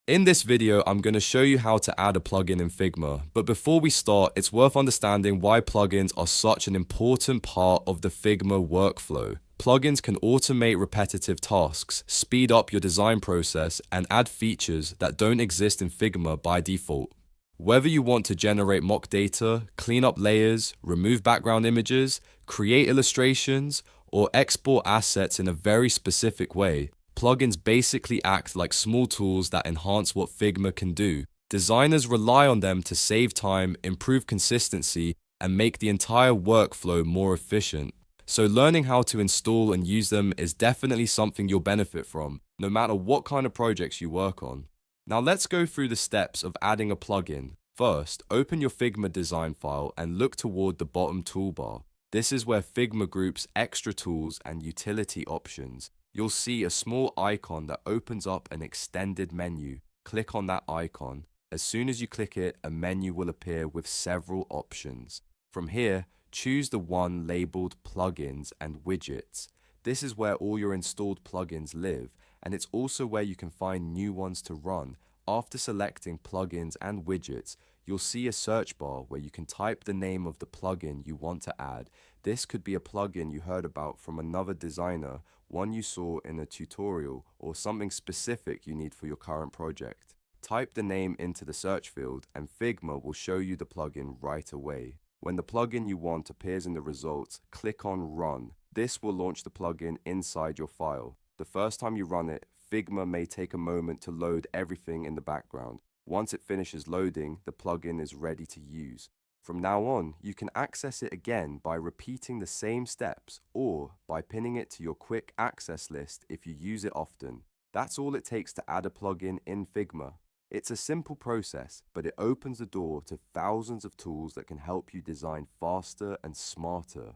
In this video, I'm going to show you how to add a plugin in Figma. But before we start, it's worth understanding why plugins are such an important part of the Figma workflow. Plugins can automate repetitive tasks, speed up your design process, and add features that don't exist in Figma by default. Whether you want to generate mock data, clean up layers, remove background images, create illustrations, or export assets in a very specific way, plugins basically act like small tools that enhance what Figma can do. Designers rely on them to save time, improve consistency, and make the entire workflow more efficient. So learning how to install and use them is definitely something you'll benefit from, no matter what kind of projects you work on. Now let's go through the steps of adding a plugin. First, open your Figma design file and look toward the bottom toolbar. This is where Figma groups extra tools and utility options. You'll see a small icon that opens up an extended menu. Click on that icon. As soon as you click it, a menu will appear with several options. From here, choose the one labeled Plugins and Widgets. This is where all your installed plugins live, and it's also where you can find new ones to run. After selecting plugins and widgets, you'll see a search bar where you can type the name of the plugin you want to add. This could be a plugin you heard about from another designer, one you saw in a tutorial, or something specific you need for your current project. Type the name into the search field and Figma will show you the plugin right away. When the plugin you want appears in the results, click on Run. This will launch the plugin inside your file. The first time you run it, Figma may take a moment to load everything in the background. Once it finishes loading, the plugin is ready to use. From now on, you can access it again by repeating the same steps or by pinning it to your quick access list if you use it often. That's all it takes to add a plugin in Figma. It's a simple process, but it opens the door to thousands of tools that can help you design faster and smarter.